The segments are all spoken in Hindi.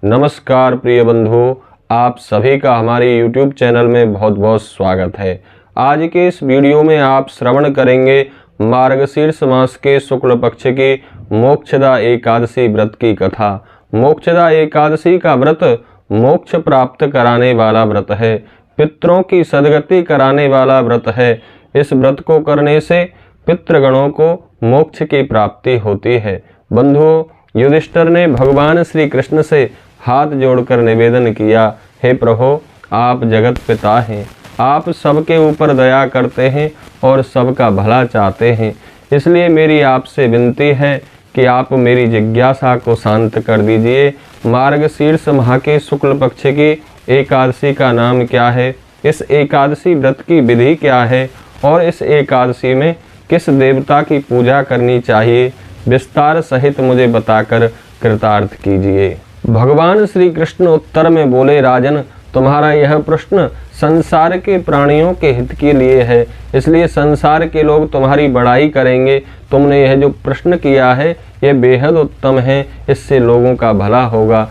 नमस्कार प्रिय बंधुओं, आप सभी का हमारे YouTube चैनल में बहुत बहुत स्वागत है। आज के इस वीडियो में आप श्रवण करेंगे मार्गशीर्ष मास के शुक्ल पक्ष की मोक्षदा एकादशी व्रत की कथा। मोक्षदा एकादशी का व्रत मोक्ष प्राप्त कराने वाला व्रत है, पितरों की सद्गति कराने वाला व्रत है। इस व्रत को करने से पितृगणों को मोक्ष की प्राप्ति होती है। बंधुओं, युधिष्ठिर ने भगवान श्री कृष्ण से हाथ जोड़कर निवेदन किया, हे प्रभु, आप जगत पिता हैं, आप सबके ऊपर दया करते हैं और सबका भला चाहते हैं। इसलिए मेरी आपसे विनती है कि आप मेरी जिज्ञासा को शांत कर दीजिए। मार्गशीर्ष माह के शुक्ल पक्ष की एकादशी का नाम क्या है, इस एकादशी व्रत की विधि क्या है और इस एकादशी में किस देवता की पूजा करनी चाहिए, विस्तार सहित मुझे बताकर कृतार्थ कीजिए। भगवान श्री कृष्ण उत्तर में बोले, राजन, तुम्हारा यह प्रश्न संसार के प्राणियों के हित के लिए है, इसलिए संसार के लोग तुम्हारी बड़ाई करेंगे। तुमने यह जो प्रश्न किया है यह बेहद उत्तम है, इससे लोगों का भला होगा।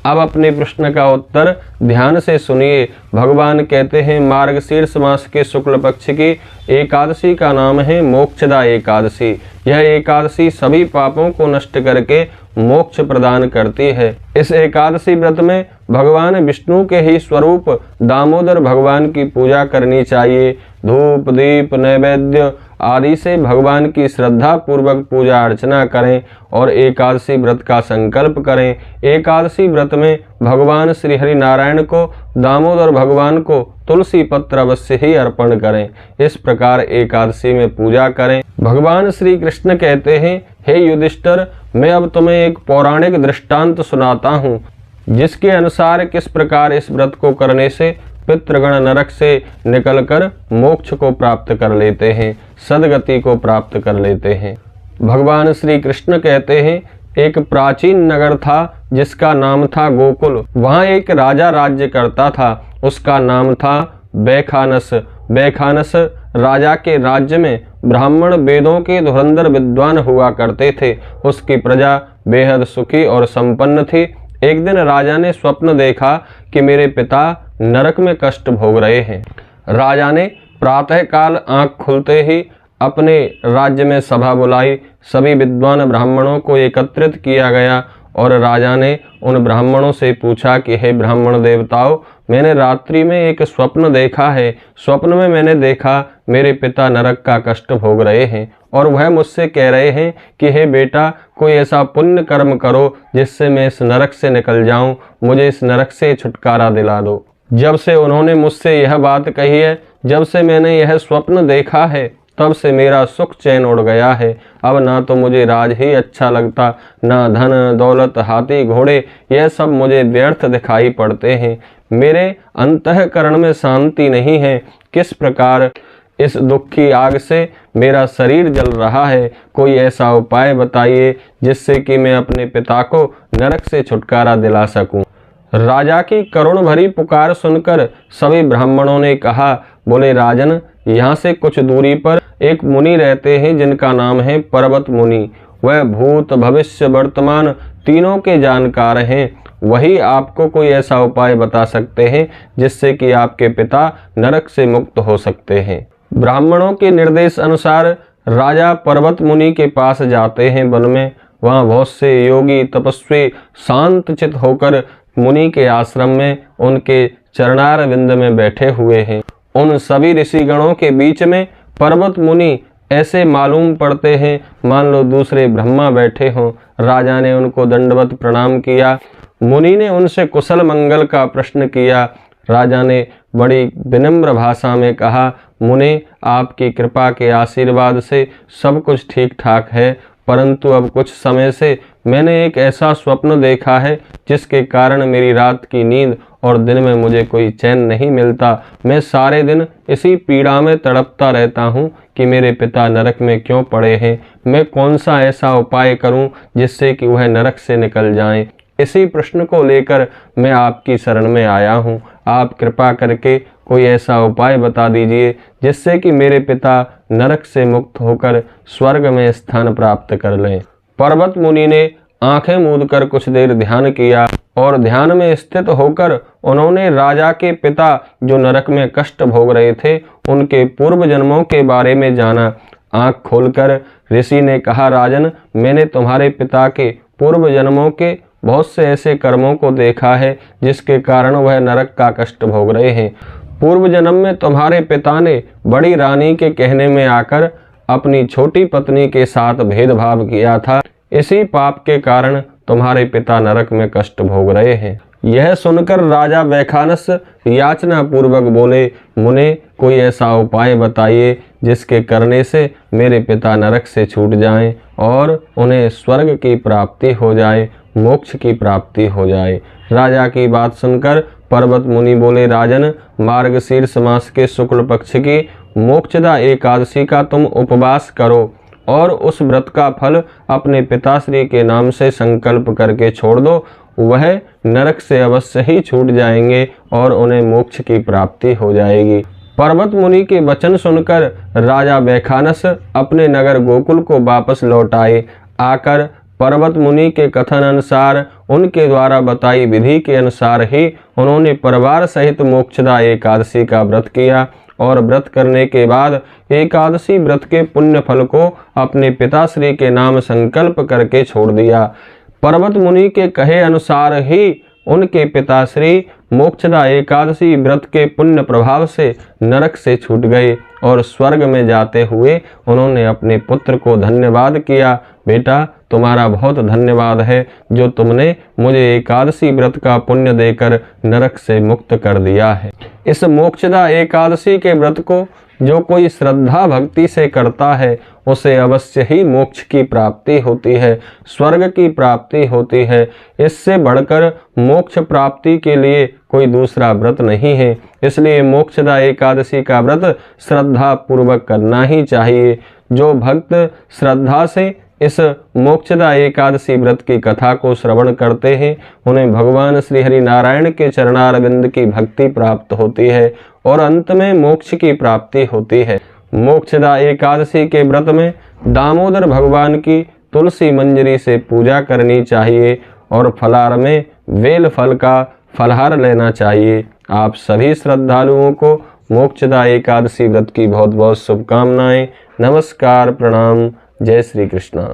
अब अपने प्रश्न का उत्तर ध्यान से सुनिए। भगवान कहते हैं, मार्गशीर्ष मास के शुक्ल पक्ष की एकादशी का नाम है मोक्षदा एकादशी। यह एकादशी सभी पापों को नष्ट करके मोक्ष प्रदान करती है। इस एकादशी व्रत में भगवान विष्णु के ही स्वरूप दामोदर भगवान की पूजा करनी चाहिए। धूप दीप नैवेद्य आदि से भगवान की श्रद्धा पूर्वक पूजा अर्चना करें और एकादशी व्रत का संकल्प करें। एकादशी व्रत में भगवान श्री हरि नारायण को, दामोदर भगवान को तुलसी पत्र अवश्य ही अर्पण करें। इस प्रकार एकादशी में पूजा करें। भगवान श्री कृष्ण कहते हैं, हे युधिष्ठिर, मैं अब तुम्हें एक पौराणिक दृष्टांत सुनाता हूँ, जिसके अनुसार किस प्रकार इस व्रत को करने से पितृगण नरक से निकलकर मोक्ष को प्राप्त कर लेते हैं, सद्गति को प्राप्त कर लेते हैं। भगवान श्री कृष्ण कहते हैं, एक प्राचीन नगर था जिसका नाम था गोकुल। वहाँ एक राजा राज्य करता था, उसका नाम था बैखानस। बैखानस राजा के राज्य में ब्राह्मण वेदों के धुरंधर विद्वान हुआ करते थे। उसकी प्रजा बेहद सुखी और संपन्न थी। एक दिन राजा ने स्वप्न देखा कि मेरे पिता नरक में कष्ट भोग रहे हैं। राजा ने प्रातःकाल आंख खुलते ही अपने राज्य में सभा बुलाई। सभी विद्वान ब्राह्मणों को एकत्रित किया गया और राजा ने उन ब्राह्मणों से पूछा कि हे ब्राह्मण देवताओं, मैंने रात्रि में एक स्वप्न देखा है। स्वप्न में मैंने देखा मेरे पिता नरक का कष्ट भोग रहे हैं और वह मुझसे कह रहे हैं कि हे बेटा, कोई ऐसा पुण्य कर्म करो जिससे मैं इस नरक से निकल जाऊं, मुझे इस नरक से छुटकारा दिला दो। जब से उन्होंने मुझसे यह बात कही है, जब से मैंने यह स्वप्न देखा है, तब से मेरा सुख चैन उड़ गया है। अब ना तो मुझे राज ही अच्छा लगता, ना धन दौलत हाथी घोड़े, यह सब मुझे व्यर्थ दिखाई पड़ते हैं। मेरे अंतःकरण में शांति नहीं है। किस प्रकार इस दुख की आग से मेरा शरीर जल रहा है। कोई ऐसा उपाय बताइए जिससे कि मैं अपने पिता को नरक से छुटकारा दिला सकूं। राजा की करुण भरी पुकार सुनकर सभी ब्राह्मणों ने कहा, बोले राजन, यहाँ से कुछ दूरी पर एक मुनि रहते हैं जिनका नाम है पर्वत मुनि। वह भूत भविष्य वर्तमान तीनों के जानकार हैं। वही आपको कोई ऐसा उपाय बता सकते हैं जिससे कि आपके पिता नरक से मुक्त हो सकते हैं। ब्राह्मणों के निर्देश अनुसार राजा पर्वत मुनि के पास जाते हैं वन में। वहाँ बहुत से योगी तपस्वी शांतचित होकर मुनि के आश्रम में उनके चरणार विंद में बैठे हुए हैं। उन सभी ऋषिगणों के बीच में पर्वत मुनि ऐसे मालूम पड़ते हैं मान लो दूसरे ब्रह्मा बैठे हों। राजा ने उनको दंडवत प्रणाम किया। मुनि ने उनसे कुशल मंगल का प्रश्न किया। राजा ने बड़ी विनम्र भाषा में कहा, मुनि, आपकी कृपा के आशीर्वाद से सब कुछ ठीक ठाक है, परंतु अब कुछ समय से मैंने एक ऐसा स्वप्न देखा है जिसके कारण मेरी रात की नींद और दिन में मुझे कोई चैन नहीं मिलता। मैं सारे दिन इसी पीड़ा में तड़पता रहता हूँ कि मेरे पिता नरक में क्यों पड़े हैं। मैं कौन सा ऐसा उपाय करूँ जिससे कि वह नरक से निकल जाएं। इसी प्रश्न को लेकर मैं आपकी शरण में आया हूँ। आप कृपा करके कोई ऐसा उपाय बता दीजिए जिससे कि मेरे पिता नरक से मुक्त होकर स्वर्ग में स्थान प्राप्त कर लें। पर्वत मुनि ने आंखें मूंदकर कुछ देर ध्यान किया और ध्यान में स्थित होकर उन्होंने राजा के पिता जो नरक में कष्ट भोग रहे थे उनके पूर्व जन्मों के बारे में जाना। आंख खोलकर ऋषि ने कहा, राजन, मैंने तुम्हारे पिता के पूर्व जन्मों के बहुत से ऐसे कर्मों को देखा है जिसके कारण वह नरक का कष्ट भोग रहे हैं। पूर्व जन्म में तुम्हारे पिता ने बड़ी रानी के कहने में आकर अपनी छोटी पत्नी के साथ भेदभाव किया था। इसी पाप के कारण तुम्हारे पिता नरक में कष्ट भोग रहे हैं। यह सुनकर राजा वैखानस याचना पूर्वक बोले, मुने, कोई ऐसा उपाय बताइए जिसके करने से मेरे पिता नरक से छूट जाएं और उन्हें स्वर्ग की प्राप्ति हो जाए, मोक्ष की प्राप्ति हो जाए। राजा की बात सुनकर पर्वत मुनि बोले, राजन, मार्गशीर्ष मास के शुक्ल पक्ष की मोक्षदा एकादशी का तुम उपवास करो और उस व्रत का फल अपने पिताश्री के नाम से संकल्प करके छोड़ दो। वह नरक से अवश्य ही छूट जाएंगे और उन्हें मोक्ष की प्राप्ति हो जाएगी। पर्वत मुनि के वचन सुनकर राजा वैखानस अपने नगर गोकुल को वापस लौट आए। आकर पर्वत मुनि के कथन अनुसार उनके द्वारा बताई विधि के अनुसार ही उन्होंने परिवार सहित मोक्षदा एकादशी का व्रत किया और व्रत करने के बाद एकादशी व्रत के पुण्य फल को अपने पिताश्री के नाम संकल्प करके छोड़ दिया। पर्वत मुनि के कहे अनुसार ही उनके पिताश्री मोक्षदा एकादशी व्रत के पुण्य प्रभाव से नरक से छूट गए और स्वर्ग में जाते हुए उन्होंने अपने पुत्र को धन्यवाद किया, बेटा, तुम्हारा बहुत धन्यवाद है जो तुमने मुझे एकादशी व्रत का पुण्य देकर नरक से मुक्त कर दिया है। इस मोक्षदा एकादशी के व्रत को जो कोई श्रद्धा भक्ति से करता है उसे अवश्य ही मोक्ष की प्राप्ति होती है, स्वर्ग की प्राप्ति होती है। इससे बढ़कर मोक्ष प्राप्ति के लिए कोई दूसरा व्रत नहीं है। इसलिए मोक्षदा एकादशी का व्रत श्रद्धा पूर्वक करना ही चाहिए। जो भक्त श्रद्धा से इस मोक्षदा एकादशी व्रत की कथा को श्रवण करते हैं उन्हें भगवान श्री हरि नारायण के चरणारविंद की भक्ति प्राप्त होती है और अंत में मोक्ष की प्राप्ति होती है। मोक्षदा एकादशी के व्रत में दामोदर भगवान की तुलसी मंजरी से पूजा करनी चाहिए और फलाहार में बेल फल का फलहार लेना चाहिए। आप सभी श्रद्धालुओं को मोक्षदा एकादशी व्रत की बहुत बहुत शुभकामनाएं। नमस्कार, प्रणाम, जय श्री कृष्ण।